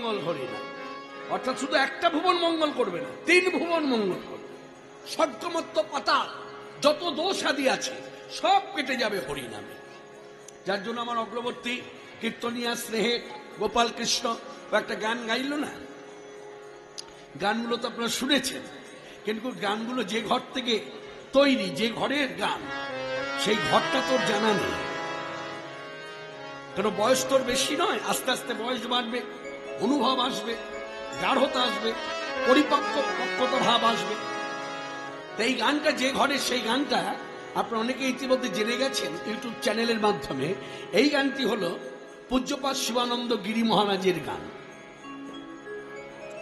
মঙ্গল হরিনাম। অর্থাৎ শুধু একটা ভুবন মঙ্গল করবে না, 3 ভুবন মঙ্গল করবে। স্বর্গমত্ত পাতাল যত দোষ আদি আছে সব কেটে যাবে হরিনামে। যার জন্য আমার অগ্রবর্তী কীর্তনিয়া স্নেহে গোপাল কৃষ্ণ একটা গান গাইল না, গানগুলো তো আপনারা শুনেছেন, কিন্তু গানগুলো যে ঘর থেকে তৈরি, যে ঘরের গান, সেই ঘরটা তোর জানা নেই। কেন বয়স তোর বেশি নয়, আস্তে আস্তে বয়স বাড়বে, অনুভব আসবে, গাঢ়তা আসবে, পরিপক্কতা ভাব আসবে। এই গানটা যে ঘরে, সেই গানটা আপনারা অনেকে ইতিমধ্যে জেনে গেছেন ইউটিউব চ্যানেলের মাধ্যমে। এই গানটি হলো পূজ্যপাদ শিবানন্দ গিরি মহারাজের গান।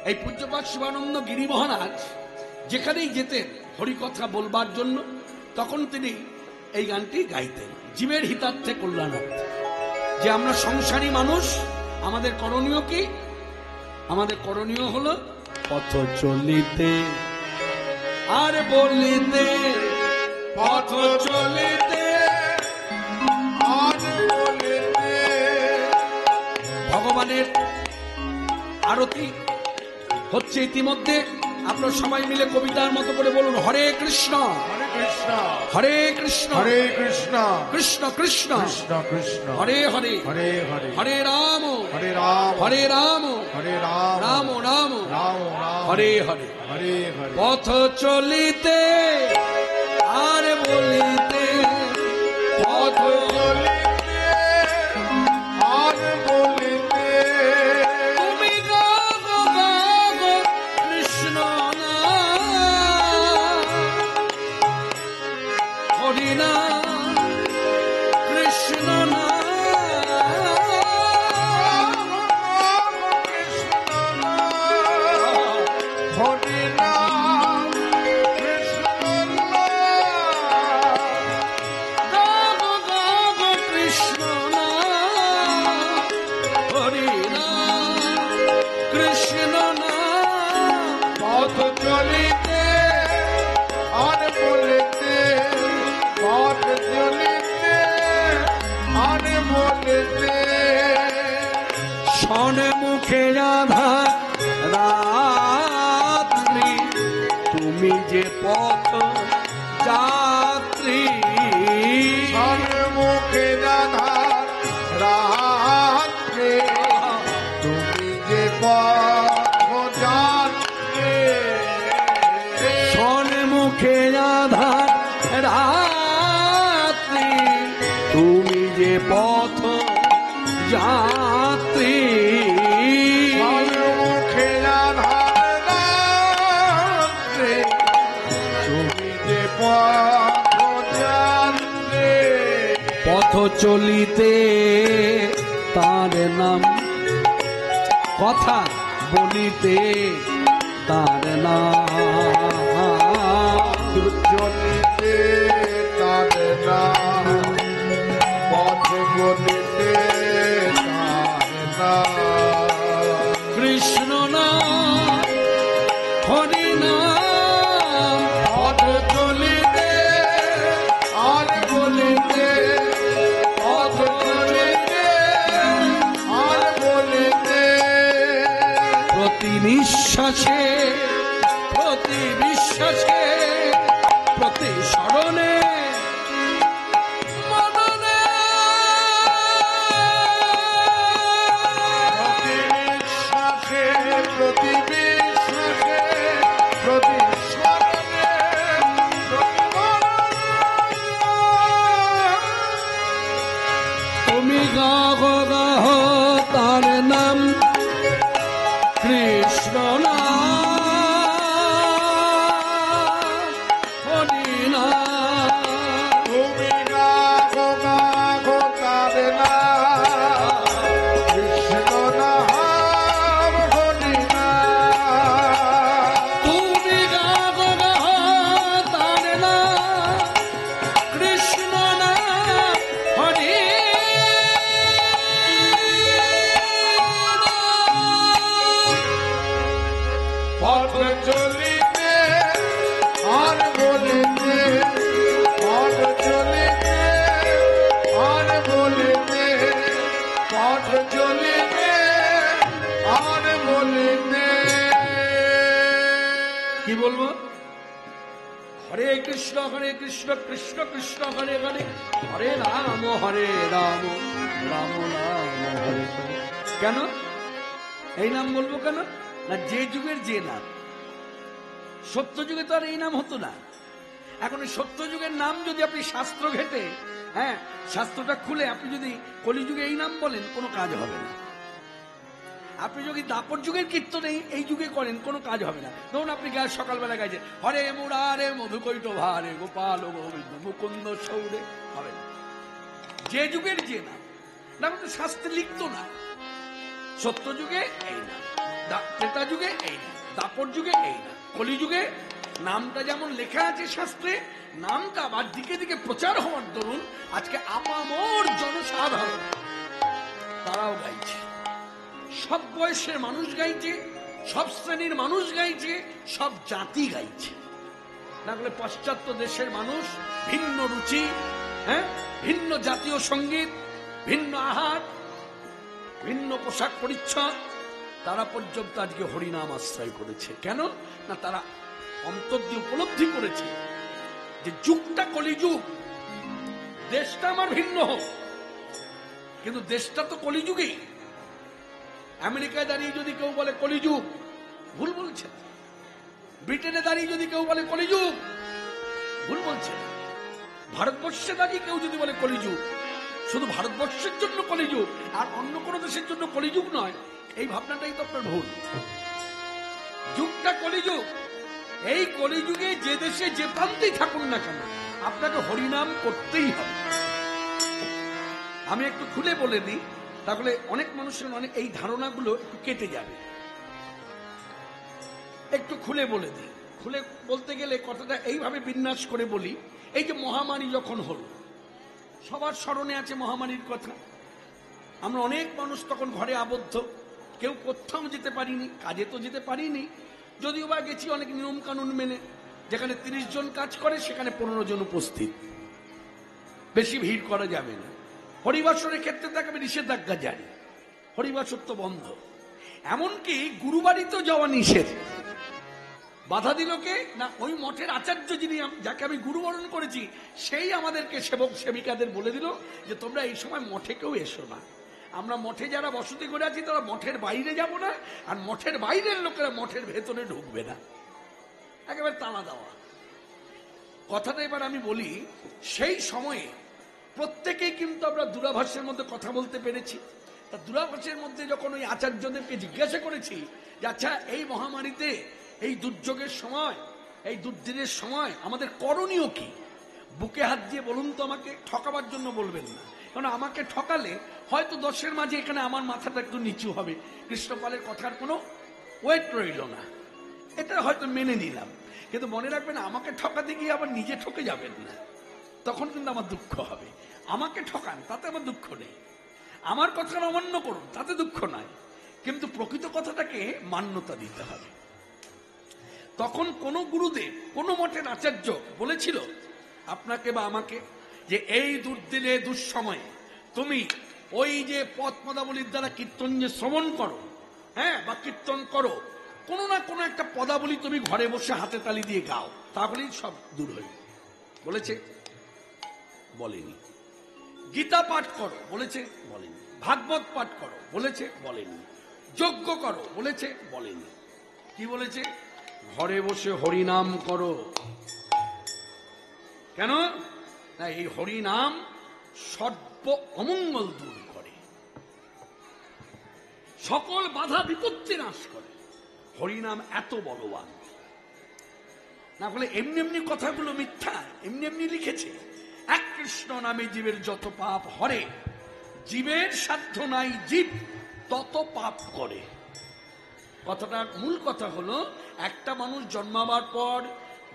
এই পূজ্যপাদ শিবানন্দ গিরি মহারাজ যেখানেই যেতেন হরিকথা বলবার জন্য, তখন তিনি এই গানটি গাইতেন, জীবের হিতার্থে কল্যাণার্থে। যে আমরা সংসারী মানুষ, আমাদের করণীয় কি? আমাদের করণীয় হলো পথ চলিতে আর বলিতে, পথ চলিতে আর বলিতে। ভগবানের আরতি হচ্ছে ইতিমধ্যে, আপনার সবাই মিলে কবিতার মতো করে বলুন, হরে কৃষ্ণ হরে কৃষ্ণ হরে কৃষ্ণ হরে কৃষ্ণ কৃষ্ণ কৃষ্ণ কৃষ্ণ কৃষ্ণ হরে হরে হরে হরে হরে রাম হরে রাম হরে রাম হরে রাম রাম রাম রাম রাম হরে হরে হরে হরে। পথ চলিতে আর বলিতে, পথ চলিতে আর বলিতে, তুমি গাগো গাগো কৃষ্ণ নাম, হরি নাম কৃষ্ণ নাম, হরে নাম কৃষ্ণ নাম, গাগো গাগো কৃষ্ণ নাম, হরি নাম কৃষ্ণ নাম। পথ চলিতে আর বলিতে, পথ চলিতে আর বলিতে, সন্মুখে রাধা রাত্রি, তুমি যে পথ যাত্রী, সন্মুখে রাধা রাত্রে, তুমি যে পথ যাত্রী, সন্মুখে রাধা রাত্রি, তুমি যে পথ যাত্রী, সন্মুখে রাধা রাত্রে, তুমি যে পথ যাত্রী, পথ চলিতে তার নাম, কথা বলিতে তার নাম, চলিতে তার নাম, পথ বলিতে তার নাম, কৃষ্ণ নাম হরি নাম। পথ চলিতে আর বলিতে, পথ চলিতে আর বলিতে, প্রতি নিঃশ্বাসে প্রতি বিশ্বাসে প্রতি স্মরণে মননে, প্রতি নিঃশ্বাসে প্রতি বিশ্বাসে প্রতি স্মরণে, প্রতি তুমি গাহ গাহ তার নাম কৃষ্ণ নাম, বলবো? হরে কৃষ্ণ কৃষ্ণ কৃষ্ণ হরে হরে, হরে রাম রাম রাম হরে হরে। কেন এই নাম বলবো? কেন না, যে যুগের যে নাম। সত্য যুগে তো আর এই নাম হতো না। এখন এই সত্য যুগের নাম যদি আপনি শাস্ত্র ঘেটে, হ্যাঁ, শাস্ত্রটা খুলে আপনি যদি কলিযুগে এই নাম বলেন, কোনো কাজ হবে না। আপনি যদি দাপর যুগের কীর্তন এই যুগে করেন, কোনো কাজ হবে না। ধরুন আপনি সকালবেলা গাইছেন হরে মুরারে মধুকৈট ভারে গোপাল গোবিন্দ মুকুন্দ সৌরে, হবে না। যে যুগের যে নাম, না তো শাস্ত্রে লিখতো না। সত্য যুগে এই নাম, ত্রেতা যুগে এই নাম, দাপর যুগে এই নাম, কলিযুগে নামটা যেমন লেখা আছে শাস্ত্রে, নামটা আবার দিকে দিকে প্রচার হওয়ার দরুন আজকে আপামর জনসাধারণ তারাও গাইছে। সব বয়সের মানুষ গাইছে, সব শ্রেণীর মানুষ গাইছে, সব জাতি গাইছে। না হলে পাশ্চাত্য দেশের মানুষ ভিন্ন রুচি, হ্যাঁ, ভিন্ন জাতীয় সঙ্গীত, ভিন্ন আহার, ভিন্ন পোশাক পরিচ্ছদ, তারা পর্যন্ত আজকে হরিনাম আশ্রয় করেছে। কেন না, তারা অন্তর দিয়ে উপলব্ধি করেছে যে যুগটা কলিযুগ। দেশটা আমার ভিন্ন হোক, কিন্তু দেশটা তো কলিযুগেই। আমেরিকায় দাঁড়িয়ে যদি কেউ বলে কলিযুগ, ভুল বলছে। ব্রিটেনে দাঁড়িয়ে যদি কেউ বলে কলিযুগ, ভুল বলছে। ভারতবর্ষে দাঁড়িয়ে কেউ যদি বলে কলিযুগ, শুধু ভারতবর্ষের জন্য কলিযুগ আর অন্য কোনো দেশের জন্য কলিযুগ নয়, এই ভাবনাটাই তো আপনার ভুল। যুগটা কলিযুগ। এই কলিযুগে যে দেশে যে প্রান্তেই থাকুন না কেন, আপনাকে হরিনাম করতেই হবে। আমি একটু খুলে বলে দিই, তাহলে অনেক মানুষের অনেক এই ধারণাগুলো একটু কেটে যাবে। একটু খুলে বলে দিই। খুলে বলতে গেলে কথাটা এইভাবে বিন্যাস করে বলি। এই যে মহামারী যখন হলো, সবার স্মরণে আছে মহামারীর কথা। আমরা অনেক মানুষ তখন ঘরে আবদ্ধ, কেউ কোথাও যেতে পারিনি, কাজে তো যেতে পারিনি, যদিও বা গেছি অনেক নিয়ম কানুন মেনে। যেখানে 30 জন কাজ করে সেখানে 15 জন উপস্থিত, বেশি ভিড় করা যাবে না। হরিবাসরের ক্ষেত্রে তাকে নিষেধাজ্ঞা জারি, হরিবাসর তো বন্ধ। এমনকি গুরুবাড়িতেও যাওয়া নিষেধ। বাধা দিল কে না, ওই মঠের আচার্য যিনি, যাকে আমি গুরুবরণ করেছি, সেই আমাদেরকে সেবক সেবিকাদের বলে দিল যে তোমরা এই সময় মঠে কেউ এসো না। আমরা মঠে যারা বসতি করে আছি তারা মঠের বাইরে যাব না, আর মঠের বাইরের লোকেরা মঠের ভেতরে ঢুকবে না। একেবারে তালা দেওয়া কথাটা। এবার আমি বলি, সেই সময়ে প্রত্যেকেই কিন্তু আমরা দূরাভাষের মধ্যে কথা বলতে পেরেছি। তা দূরাভাষের মধ্যে যখন ওই আচার্যদেরকে জিজ্ঞাসা করেছি যে আচ্ছা, এই মহামারীতে, এই দুর্যোগের সময়, এই দুর্দিনের সময় আমাদের করণীয় কি, বুকে হাত দিয়ে বলুন তো আমাকে। ঠকাবার জন্য বলবেন না, কারণ আমাকে ঠকালে হয়তো 10-এর মাঝে এখানে আমার মাথাটা একটু নিচু হবে, কৃষ্ণপালের কথার কোনো ওয়েট রইল না, এটা হয়তো মেনে নিলাম। কিন্তু মনে রাখবেন, আমাকে ঠকাতে গিয়ে আবার নিজে ঠকে যাবেন না, তখন কিন্তু আমার দুঃখ হবে। আমাকে ঠকান, তাতে আমার দুঃখ নেই। আমার কথা অমান্য করুন, তাতে দুঃখ নাই, কিন্তু প্রকৃত কথাটাকে মান্যতা দিতে হবে। তখন কোন গুরুদেব, কোন মঠের আচার্য বলেছিল আপনাকে বা আমাকে যে এই দুর্দিনে দুঃসময়ে তুমি ওই যে পদ পদাবলীর দ্বারা কীর্তন যে শ্রবণ করো, হ্যাঁ, বা কীর্তন করো, কোনো না কোনো একটা পদাবলী তুমি ঘরে বসে হাতে তালি দিয়ে গাও, তাহলেই সব দূর হয়ে বলেছে? বলেনি। গীতা পাঠ করো বলেছে? বলেনি। ভাগবত পাঠ করো বলেছে? বলেনি। যজ্ঞ করো বলেছে? বলেনি। কি বলেছে? ঘরে বসে হরিনাম করো। কেন না, এই হরিনাম সর্ব অমঙ্গল দূর করে, সকল বাধা বিপত্তি নাশ করে। হরিনাম এত বলবান। না বলে এমনি এমনি কথাগুলো মিথ্যা, এমনি এমনি লিখেছে। এক কৃষ্ণ নামে জীবের যত পাপ হরে, জীবের সাধ্য নাই জীব তত পাপ করে। কথাটার মূল কথা হলো, একটা মানুষ জন্মাবার পর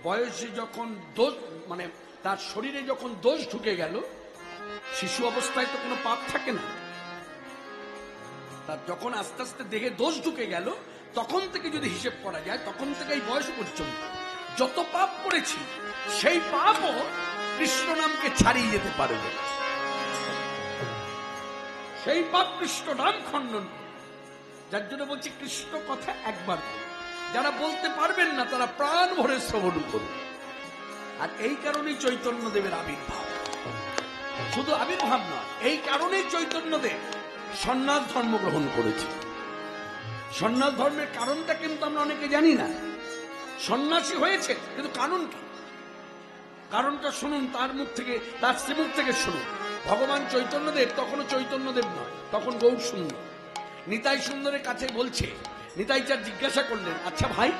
বয়সে যখন দোষ, মানে তার শরীরে যখন দোষ ঢুকে গেল, শিশু অবস্থায় তো কোনো পাপ থাকে না, তার যখন আস্তে আস্তে দেহে দোষ ঢুকে গেল, তখন থেকে যদি হিসেব করা যায়, তখন থেকে এই বয়স পর্যন্ত যত পাপ করেছি, সেই পাপও কৃষ্ণ নামকে ছাড়িয়ে যেতে পারবে। সেই পাপ কৃষ্ণ নাম খণ্ডন। যার জন্য বলছি, কৃষ্ণ কথা একবার যারা বলতে পারবেন না তারা প্রাণ ভরে শ্রবণ করুন। আর এই কারণেই চৈতন্যদেবের আবির্ভাব, শুধু আবির্ভাব নয়, এই কারণেই চৈতন্যদেব সন্ন্যাস ধর্ম গ্রহণ করেছে। সন্ন্যাস ধর্মের কারণটা কিন্তু আমরা অনেকে জানি না। সন্ন্যাসী হয়েছে, কিন্তু কারণ কি? কারণটা শুনুন তার মুখ থেকে, তার শ্রীমুখ থেকে শুনুন। ভগবান চৈতন্যদেব তখনও চৈতন্যদেব নয়, তখন গৌর সুন্দর। নিতাই সুন্দরের কাছে বলছে, নিতাই চার জিজ্ঞাসা করলেন, আচ্ছা ভাই,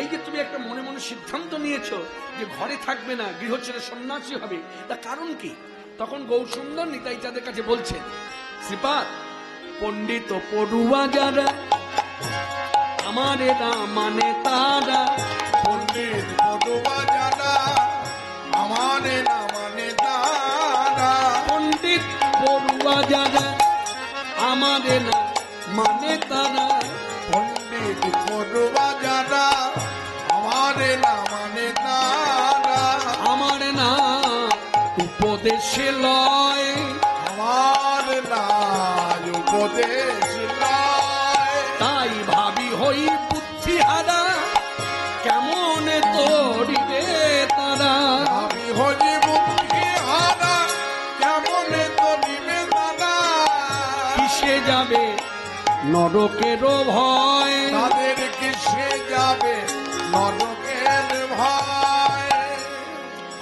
এই যে তুমি একটা মনে মনে সিদ্ধান্ত নিয়েছো যে ঘরে থাকবে না, গৃহ ছেড়ে সন্ন্যাসী হবে, তা কারণ কি? তখন গৌর সুন্দর নিতাই চাঁদের কাছে বলছেন, শ্রীপাদ, পণ্ডিত পড়ুয়া যারা আমারে না মানে তারা, পণ্ডিত পড়ুয়া যারা আমারে না মানে তারা, পণ্ডিত পড়ুয়া যারা আমারে না মানে তারা, পণ্ডিত পড়ুয়া যারা আমারে না মানে তারা, আমার না উপদেশে লয়, আমার না উপদেশ লয়, তাই ভাবি হই বুদ্ধি হারা, কেমন তরিবে তারা, আমি হই বুদ্ধি হারা, কেমন তরিবে তারা, কিসে যাবে নরকেরও ভয়, তাদের কিসে যাবে নরকের ভয়।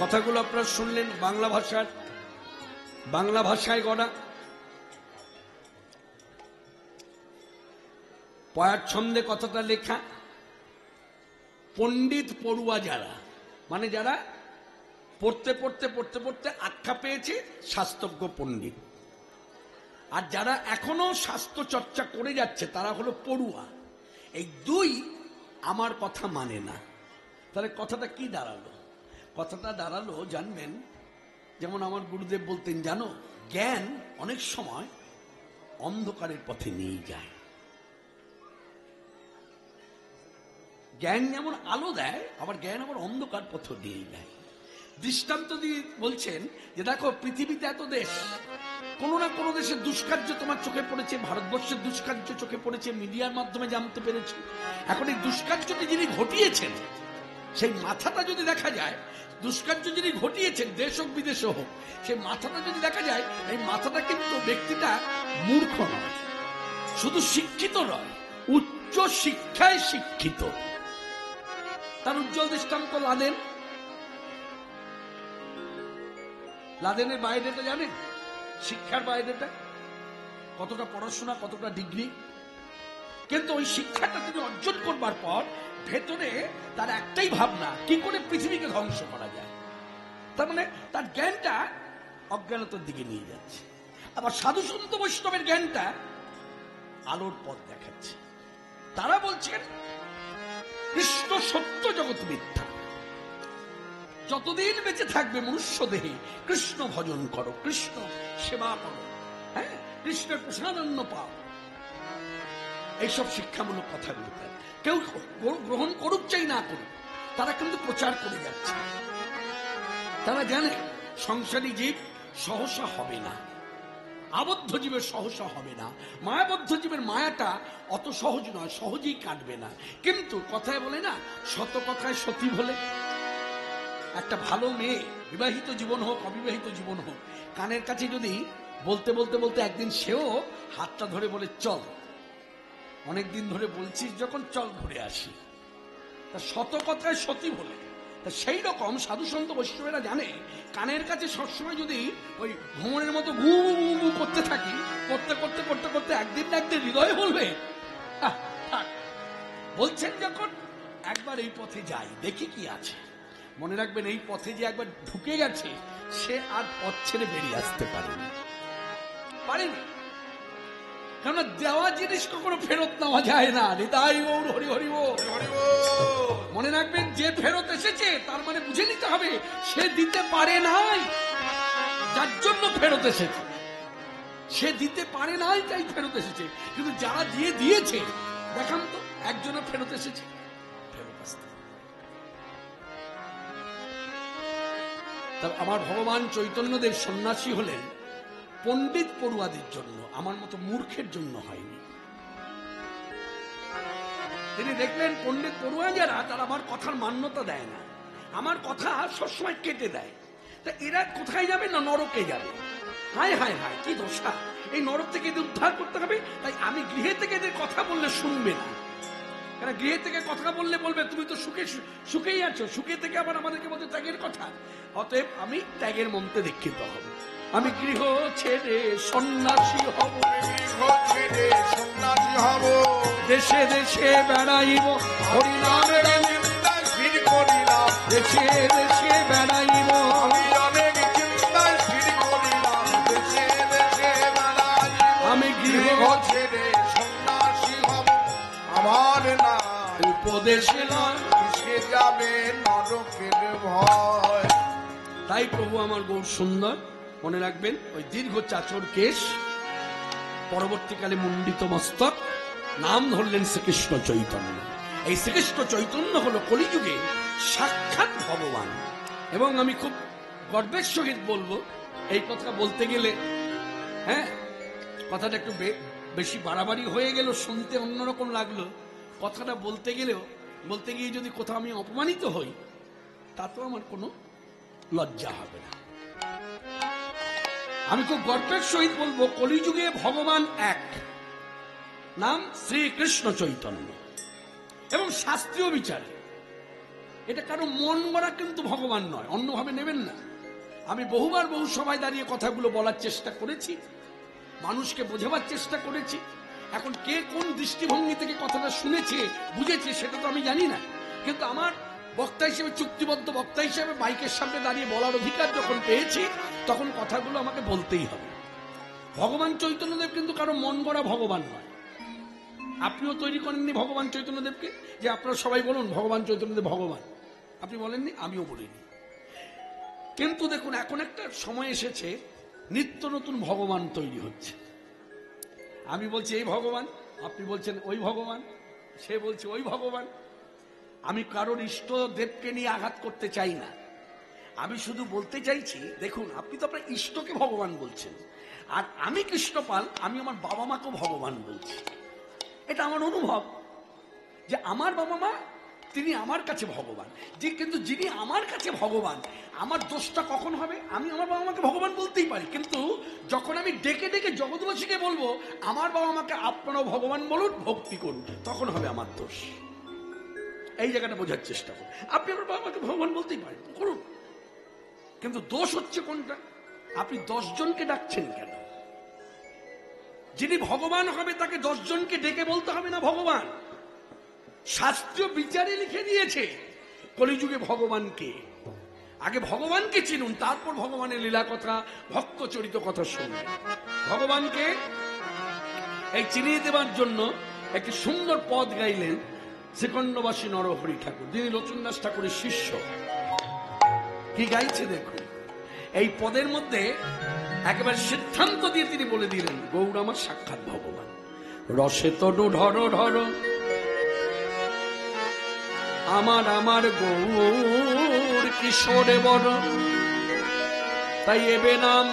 কথাগুলো আপনারা শুনলেন বাংলা ভাষায় গড়া, পয়ার ছন্দে কথাটা লেখা। পণ্ডিত পড়ুয়া যারা, মানে যারা পড়তে পড়তে পড়তে পড়তে আখ্যা পেয়েছে শাস্ত্রজ্ঞ পণ্ডিত, আর যারা এখনো শাস্ত্র চর্চা করে যাচ্ছে তারা হলো পড়ুয়া। এই দুই আমার কথা মানে না। তাহলে কথাটা কি দাঁড়ালো? কথাটা দাঁড়ালো, জানবেন, যেমন আমার গুরুদেব বলতেন, জানো, জ্ঞান অনেক সময় অন্ধকারের পথে নিয়ে যায়। জ্ঞান যেমন আলো দেয়, আবার জ্ঞান আবার অন্ধকার পথ দিয়ে যায়। দৃষ্টান্ত দিয়ে বলছেন যে দেখো, পৃথিবীতে এত দেশ, কোনো না কোনো দেশের দুষ্কার্য তোমার চোখে পড়েছে, ভারতবর্ষের দুষ্কার্য চোখে পড়েছে, মিডিয়ার মাধ্যমে জানতে পেরেছে। এখন এই দুষ্কার্যটি যিনি ঘটিয়েছেন, সেই মাথাটা যদি দেখা যায়, দুষ্কার্য যিনি ঘটিয়েছেন, দেশ হোক বিদেশ হোক, সেই মাথাটা যদি দেখা যায়, এই মাথাটা কিন্তু ব্যক্তিটা মূর্খ নয়, শুধু শিক্ষিত নয়, উচ্চ শিক্ষায় শিক্ষিত। তার উজ্জ্বল দৃষ্টান্ত লাদেনের বাইরেটা জানেন? শিক্ষার বাইরেটা কতটা পড়াশোনা, কতটা ডিগ্রি, কিন্তু ওই শিক্ষাটা তিনি অর্জন করবার পর ভেতরে তার একটাই ভাবনা, কি করে পৃথিবীকে ধ্বংস করা যায়। তার মানে তার জ্ঞানটা অজ্ঞানতার দিকে নিয়ে যাচ্ছে। আবার সাধু সন্ত বৈষ্ণবের জ্ঞানটা আলোর পথ দেখাচ্ছে। তারা বলছেন কৃষ্ণ সত্য, জগৎ মিথ্যা। যতদিন বেঁচে থাকবে মনুষ্য দেহে কৃষ্ণ ভজন করো, কৃষ্ণ সেবা করো, হ্যাঁ, কৃষ্ণের প্রসাদান্ন পাও। এইসব শিক্ষামূলক কথাগুলো কেউ গ্রহণ করুক চাই না করুক, তারা কিন্তু প্রচার করে যাচ্ছে। তারা জানে সংসারী জীব সহসা হবে না, আবদ্ধ জীবের সহসা হবে না, মায়াবদ্ধ জীবের মায়াটা অত সহজ নয়, সহজেই কাটবে না। কিন্তু কথায় বলে না, শত কথায় সতী বলে। একটা ভালো মেয়ে, বিবাহিত জীবন হোক অবিবাহিত জীবন হোক, কানের কাছে যদি বলতে বলতে বলতে একদিন সেও হাতটা ধরে বলে, চল, অনেকদিন ধরে বলছিস যখন, চল ঘুরে আসি, তা শত কথায় সতী বলে। তা সেই রকম সাধু সন্ত বৈষ্ণবেরা জানে, কানের কাছে সবসময় যদি ওই ভ্রমণের মতো গু গু করতে থাকি, করতে করতে করতে করতে একদিন না একদিন হৃদয় বলবে, বলছেন যখন একবার এই পথে যাই, দেখি কি আছে। মনে রাখবেন, এই পথে যে একবার ঢুকে গেছে, সে আর পথ ছেড়ে বেরিয়ে আসতে পারেনি। কেননা দেওয়া জিনিস কখনো ফেরত নেওয়া যায় না। হৃদয় গৌর হরি হরি বল। মনে রাখবেন, যে ফেরত এসেছে তার মানে বুঝে নিতে হবে সে দিতে পারে নাই, যার জন্য ফেরত এসেছে। সে দিতে পারে নাই তাই ফেরত এসেছে। কিন্তু যারা দিয়ে দিয়েছে, দেখান তো একজনে ফেরত এসেছে, ফেরত আসতে। তবে আমার ভগবান চৈতন্যদেব সন্ন্যাসী হলেন পণ্ডিত পড়ুয়াদের জন্য, আমার মতো মূর্খের জন্য হয়নি। তিনি দেখলেন পণ্ডিত পড়ুয়া যারা তারা আমার কথার মান্যতা দেয় না, আমার কথা সবসময় কেটে দেয়। তা এরা কোথায় যাবে? না নরকে যাবে। হায় হায় হায়, কি দশা! এই নরক থেকে এদের উদ্ধার করতে হবে। তাই আমি গৃহে থেকে এদের কথা বললে শুনবে না, কারণ গৃহে থেকে কথা বললে বলবে তুমি তো সুখেই আছো, সুখে থেকে আবার আমাদেরকে বলতে ত্যাগের কথা। অতএব আমি ত্যাগের মন্ত্রে দীক্ষিত হব, আমি গৃহ ছেড়ে সন্ন্যাসী হব, গৃহ ছেড়ে সন্ন্যাসী হব, দেশে দেশে বেড়াইব হরিনামের চিন্তায় স্থির করিলাম, দেশে দেশে বেড়াইব। আমি অনেক চিন্তায় স্থির করিলাম, দেশে দেশে বেড়াইব, আমি গৃহ ছেড়ে সন্ন্যাসী হব, আমার না উপদেশে নয় সে যাবে নরকের ভয়। তাই প্রভু আমার গৌর সুন্দর, মনে রাখবেন ওই দীর্ঘ চাচর কেশ, পরবর্তীকালে মুন্ডিত মস্তক, নাম ধরলেন শ্রীকৃষ্ণ চৈতন্য। এই শ্রীকৃষ্ণ চৈতন্য হলো কলিযুগে সাক্ষাৎ ভগবান। এবং আমি খুব গর্বের সহিত বলবো, এই কথা বলতে গেলে হ্যাঁ কথাটা একটু বেশি বাড়াবাড়ি হয়ে গেল, শুনতে অন্যরকম লাগলো। কথাটা বলতে গিয়ে যদি কোথাও আমি অপমানিত হই, তাতেও আমার কোনো লজ্জা হবে না। আমি খুব গর্বের সহিত বলবো, কলিযুগে ভগবান এক, নাম শ্রীকৃষ্ণ চৈতন্য। এবং শাস্ত্রীয় বিচারে এটা কারো মন গড়া কিন্তু ভগবান নয়, অন্যভাবে নেবেন না। আমি বহুবার বহু সভায় দাঁড়িয়ে কথাগুলো বলার চেষ্টা করেছি, মানুষকে বোঝাবার চেষ্টা করেছি। এখন কে কোন দৃষ্টিভঙ্গি থেকে কথাটা শুনেছে বুঝেছে সেটা তো আমি জানি না, কিন্তু আমার বক্তা হিসেবে, চুক্তিবদ্ধ বক্তা হিসেবে মাইকের সামনে দাঁড়িয়ে বলার অধিকার যখন পেয়েছি, তখন কথাগুলো আমাকে বলতেই হবে। ভগবান চৈতন্যদেব কিন্তু কারো মন গড়া ভগবান নয়। আপনিও তৈরি করেননি ভগবান চৈতন্যদেবকে যে আপনারা সবাই বলুন ভগবান চৈতন্যদেব ভগবান, আপনি বলেননি, আমিও বলিনি। কিন্তু দেখুন, এখন একটা সময় এসেছে, নিত্য নতুন ভগবান তৈরি হচ্ছে। আমি বলছি এই ভগবান, আপনি বলছেন ওই ভগবান, সে বলছে ওই ভগবান। আমি কারোর ইষ্ট দেবকে নিয়ে আঘাত করতে চাই না, আমি শুধু বলতে চাইছি, দেখুন আপনি তো আপনার ইষ্টকে ভগবান বলছেন, আর আমি কৃষ্ণপাল, আমি আমার বাবা মাকেও ভগবান বলছি। এটা আমার অনুভব যে আমার বাবা মা তিনি আমার কাছে ভগবান, যে কিন্তু যিনি আমার কাছে ভগবান, আমার দোষটা কখন হবে? আমি আমার বাবা মাকে ভগবান বলতেই পারি, কিন্তু যখন আমি ডেকে ডেকে জগৎবাসীকে বলবো আমার বাবা মাকে আপনারাও ভগবান বলুন, ভক্তি করুন, তখন হবে আমার দোষ। এই জায়গাটা বোঝার চেষ্টা করুন। আপনি আমার বাবা মাকে ভগবান বলতেই পারেন, করুন, কিন্তু দোষ হচ্ছে কোনটা? আপনি 10 জনকে ডাকছেন কেন? যিনি ভগবান হবে তাকে 10 জনকে ডেকে বলতে হবে না ভগবান। শাস্ত্রীয় বিচারে লিখে দিয়েছে কলিযুগে ভগবানকে, আগে ভগবানকে চিনুন, তারপর ভগবানের লীলা কথা, ভক্ত চরিত কথা শুনুন। ভগবানকে এই চিনিয়ে দেবার জন্য একটি সুন্দর পদ গাইলেন শ্রীখণ্ডবাসী নরহরি ঠাকুর, যিনি লোচনদাস ঠাকুরের শিষ্য। কি গাইছে দেখুন, এই পদের মধ্যে একেবারে সিদ্ধান্ত দিয়ে তিনি বলে দিলেন, গৌর আমার সাক্ষাৎ ভগবান। রসে তনু ঢর ঢর আমার আমার গৌর কিশোরে বড়, তাই এবে নাম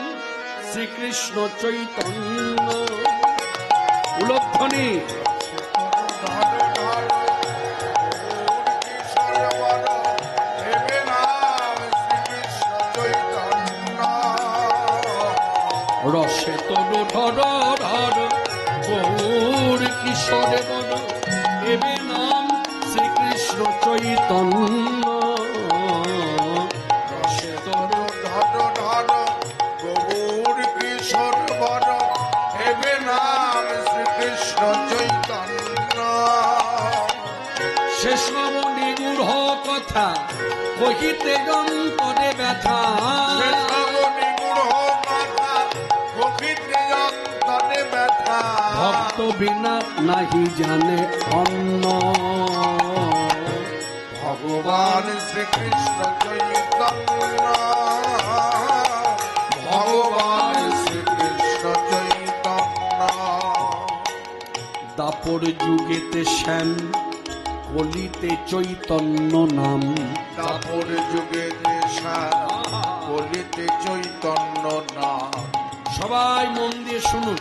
শ্রীকৃষ্ণ চৈতন্য। উলধ্বনি রসে তনু ঢর ঢর গৌর কিশোরে বড়, এবে নাম শ্রীকৃষ্ণ চৈতন্য। রসে তনু ঢর ঢর গৌর কিশোর বড়, এবে নাম শ্রীকৃষ্ণ চৈতন্য। শেষ নিগূঢ় কথা কহিতে অন্তরে ব্যথা, ভক্ত বিনা নাহি জানে অন্য। ভগবান শ্রীকৃষ্ণ চৈতন্য, ভগবান শ্রীকৃষ্ণ চৈতন্য। দাপর যুগেতে শ্যাম, কলিতে চৈতন্য নাম। দাপর যুগেতে শ্যাম, কলিতে চৈতন্য নাম। সবাই মন দিয়ে শুনুন,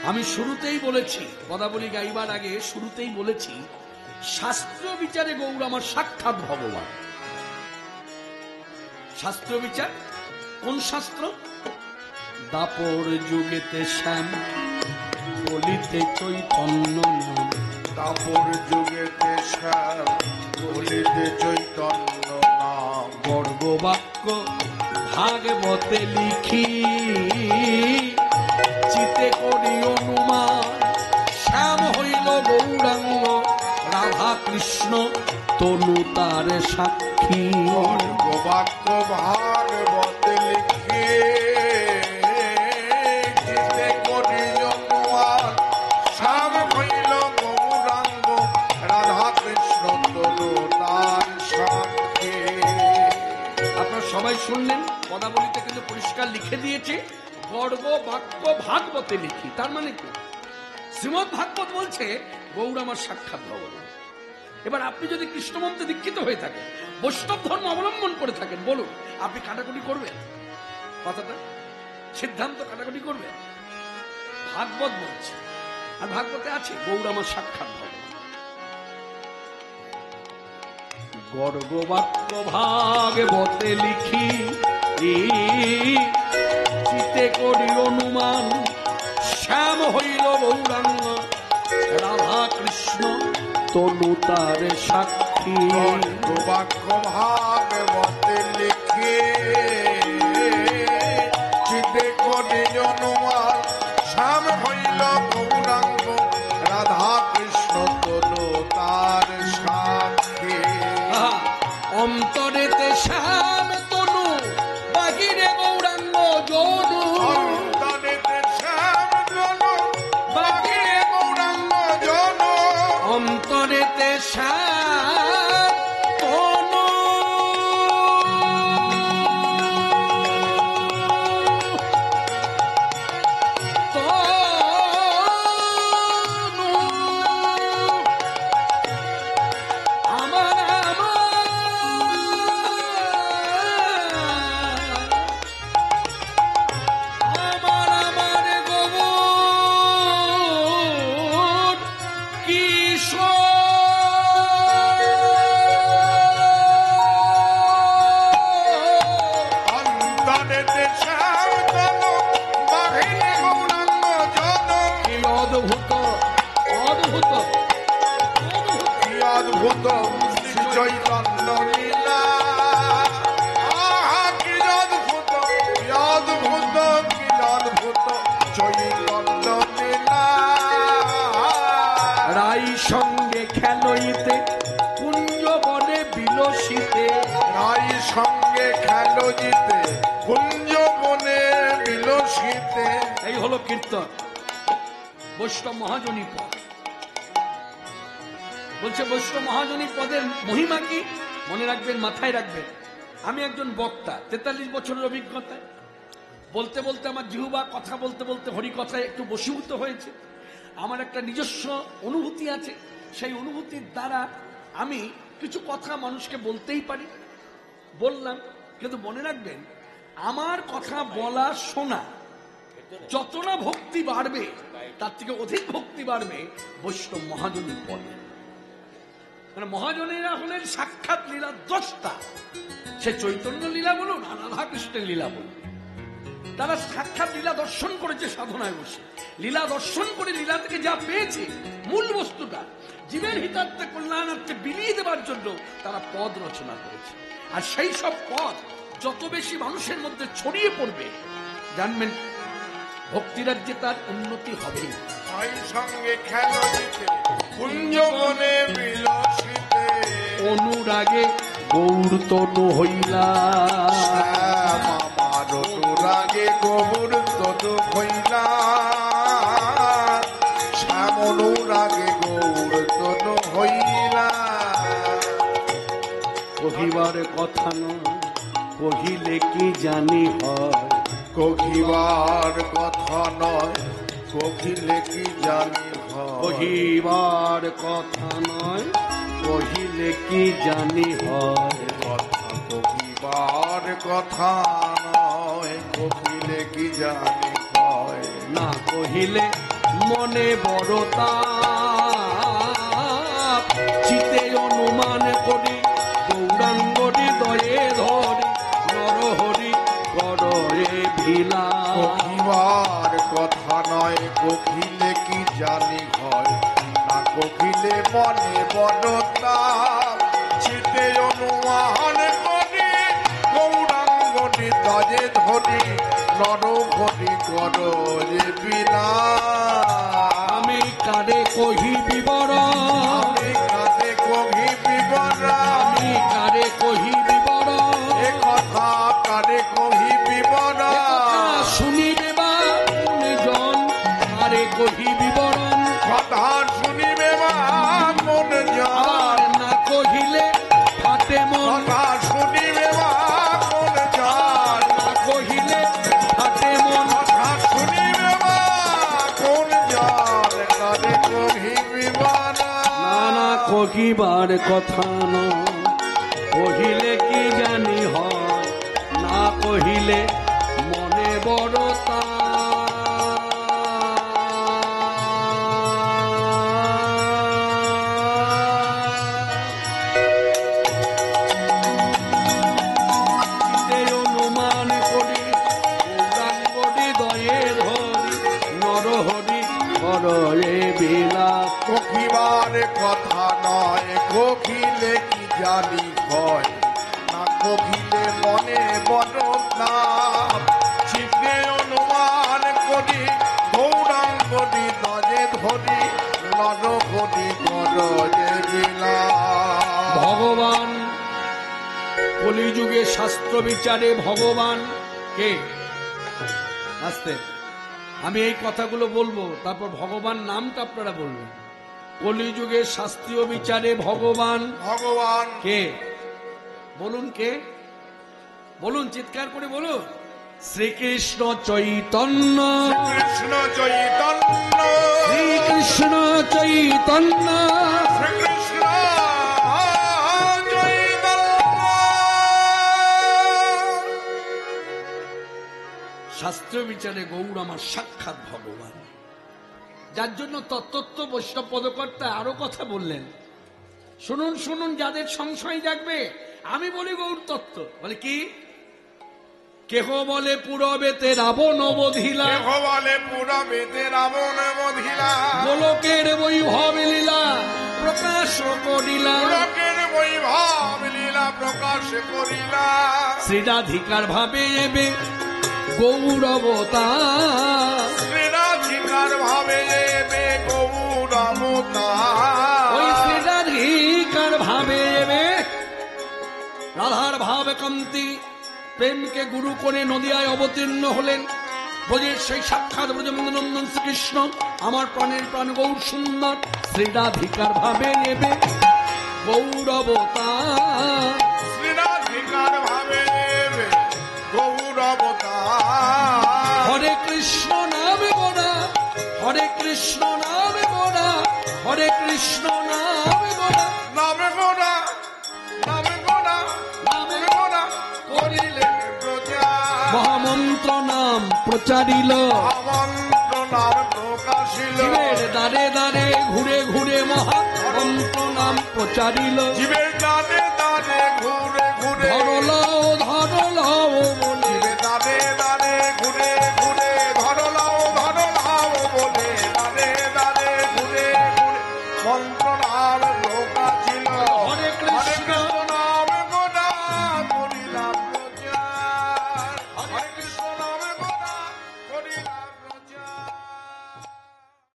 আমি শুরুতেই বলেছি, পদাবলী গাইবার আগে শুরুতেই বলেছি, শাস্ত্রীয় বিচারে গৌর আমার সাক্ষাৎ ভগবান। শাস্ত্রীয় বিচার কোন শাস্ত্র? দাপর যুগেতে শ্যাম, বলিতে চৈতন্য নাম। দাপর যুগেতে শ্যাম, বলিতে চৈতন্য নাম। গর্গবাক্য ভাগবতে লিখি, চিতে করি অনুমান। শ্যাম হইল গৌরাঙ্গ, রাধা কৃষ্ণ তনু তার সাক্ষী। বাক্য ভাগবতে লিখি, চিতে করি অনুমান। শ্যাম হইল গৌরাঙ্গ, রাধা কৃষ্ণ তনু তার সাক্ষী। আপনারা সবাই শুনলেন, পদাবলীতে কিন্তু পরিষ্কার লিখে দিয়েছে গর্গ বাক্য ভাগবতে লিখি। তার মানে কি? শ্রীমদ ভাগবত বলছে গৌর আমার সাক্ষাৎ ভগবান। এবার আপনি যদি কৃষ্ণ মন্ত্রে দীক্ষিত হয়ে থাকেন, বৈষ্ণব ধর্ম অবলম্বন করে থাকেন, বলুন আপনি কাটাকুটি করবেন? কথাটা সিদ্ধান্ত কাটাকুটি করবেন? ভাগবত বলছে, আর ভাগবতে আছে গৌর আমার সাক্ষাৎ ভগবান। গর্গ বাক্য ভাগবতে লিখি, চিতে করি অনুমান। শ্যাম হইল গৌরাঙ্গ, রাধা কৃষ্ণ তনু তার সাক্ষী। বাক্য ভাগবতে লিখি, চিতে করি অনুমান। শ্যাম হইল গৌরাঙ্গ, রাধা কৃষ্ণ তনু তার সাক্ষী। অন্তরেতে শ্যাম তনু, বাহিরে গৌরাঙ্গ যদু। অন্তরেতে শ্যাম তনু, বাহিরে গৌরাঙ্গ যদু। অন্তরেতে শ্যাম তনু, আমার গৌর কিশোর। অন্তরেতে শ্যাম তনু, বাহিরে গৌরাঙ্গ যদু। কি অদ্ভুত, অদ্ভুত, কি অদ্ভুত শ্রী চৈতন্য লীলা। আহা কি অদ্ভুত, কি অদ্ভুত, কি অদ্ভুত চৈতন্য লীলা। রাই সঙ্গে খেলইতে, কুঞ্জ বনে বিলসিতে। রাই সঙ্গে খেলো জিতে, কুঞ্জ বনে বিলসিতে। এই হলো কীর্তন, বৈষ্ণব মহাজনী পদ। বলছে বৈষ্ণব মহাজনী পদের মহিমা কি? মনে রাখবেন, মাথায় রাখবেন। আমি একজন বক্তা, 43 বছরের অভিজ্ঞতা। বলতে বলতে আমার জিহ্বা, কথা বলতে বলতে হরিকথায় একটু বশীভূত হয়েছে। আমার একটা নিজস্ব অনুভূতি আছে, সেই অনুভূতির দ্বারা আমি কিছু কথা মানুষকে বলতেই পারি। বললাম, কিন্তু মনে রাখবেন, আমার কথা বলা শোনা, যত না ভক্তি বাড়বে তার থেকে অধিক ভক্তি বাড়বে বৈষ্ণব মহাজনের পদে। মানে মহাজনেরা হলেন সাক্ষাৎ লীলা দ্রষ্টা। সে চৈতন্য লীলা বলুন আর রাধা কৃষ্ণের লীলা বলুন, তারা সাক্ষাৎ লীলা দর্শন করেছে সাধনায় বসে। লীলা দর্শন করে লীলা থেকে যা পেয়েছে, মূল বস্তুটা জীবের হিতার্থে কল্যাণার্থে বিলিয়ে দেবার জন্য তারা পদ রচনা করেছে। আর সেই সব পদ যত বেশি মানুষের মধ্যে ছড়িয়ে পড়বে, জানবেন ভক্তিরাজ্যে তার উন্নতি হবে। রাই সঙ্গে খেলো জিতে, কুঞ্জ বনে বিলসিতে। অনুরাগে গৌর তনু হইলা। শ্যাম আমার অনুরাগে গৌর তনু হইলা। শ্যাম অনুরাগে গৌর তনু হইলা। কহিবার কথা নয়, কহিলে কি জানি হয়। কহিবার কথা নয়, কহিলে কি জানি হয়। কহিবার কথা নয়, কহিলে কি জানি হয়। কথা কহিবার কথা নয়, কহিলে কি জানি হয়। না কহিলে মনে বড় তাপ চিতে অনুমান করি গৌরাঙ্গরি দয়ে ধরি নরহরি কররে ভিলা কহিবার কথা নয় কহিলে কি জানি হয় না কহিলে মনে বড়তা চিতে অনুমান করি গৌরাঙ্গনি দয়ে ধরি নরহরি কররে বিনা আমি কারে কহি বিবরণ আমি কাতে কহি বিবরণ আমি কারে কহি বিবরণ এ কথা কারে কহি বিবরণ শুনিবে বা জন কারে কহি বিবরণ কথা শুনিবে বা মন আর যায় না কহিলে ফাটে মন কথা শুনিবে বা মন যায় না কহিলে ফাটে মন কথা শুনিবে বা কোন যায় কারে কহি বিবরণ নানা কহিবার কথা নয় কহিলে কি জানি হয় না কহিলে মনে বড়তা চিতে অনুমান করি গৌরাঙ্গরি দয়ে ধরি নরহরি কররে বিলাপ কহিবার কথা নয় কহিলে কি জানি হয় না কহিলে মনে বড় না চিতে অনুমান করি গৌরাঙ্গরি দজে ধরি নরহরি করজে বিলা ভগবান কলিযুগে শাস্ত্র বিচারে ভগবান কে আস্তে আমি এই কথাগুলো বলবো তারপর ভগবান নামটা আপনারা বলবেন কলিযুগে শাস্ত্রীয় বিচারে ভগবান ভগবান কে বলুন কে বলুন চিৎকার করে বলুন শ্রীকৃষ্ণ চৈতন্য কৃষ্ণ চৈতন্য শ্রীকৃষ্ণ চৈতন্য শ্রীকৃষ্ণ চৈতন্য শাস্ত্র বিচারে গৌর আমার সাক্ষাৎ ভগবান যার জন্য তত্ত্ব বৈষ্ণব পদকর্তা আরো কথা বললেন শুনুন শুনুন যাদের সংশয় জাগবে আমি বলি গৌর তত্ত্ব বলে কি কেহ বলে পুরবেতে রাবণ বধিলা দেহ বলে পুরা বেদে রাবণ মধিলা গোলকের বৈভব লীলা প্রকাশ করিলা লোকের বৈভব লীলা প্রকাশ করিলা শ্রীরাধিকার ভাবে এবে গৌরবতার শ্রীরাধিকার ভাবে এবে গৌরবতা ওই শ্রীরাধিকার ভাবে এবে রাধার ভাব কান্তি প্রেমকে গুরু করে নদিয়ায় অবতীর্ণ হলেন ব্রজের সেই সাক্ষাৎ ব্রজমঙ্গনন্দন শ্রীকৃষ্ণ আমার প্রাণের প্রাণ গৌর সুন্দর শ্রীরাধিকার ভাবে নেবে গৌরবতার শ্রীরাধিকার ভাবে এবে গৌরবতা হরে কৃষ্ণ নামে গোড়া হরে কৃষ্ণ নামে গোড়া হরে কৃষ্ণ নামে গোড়া নামে গোড়া নামে গোড়া নামে গোড়া করিলে প্রজা মহামন্ত্র নাম প্রচারিল আমন্ত্র নাম প্রকাশিল জীবের দ্বারে দ্বারে ঘুরে ঘুরে মহামন্ত্র নাম প্রচারিল জীবের দানে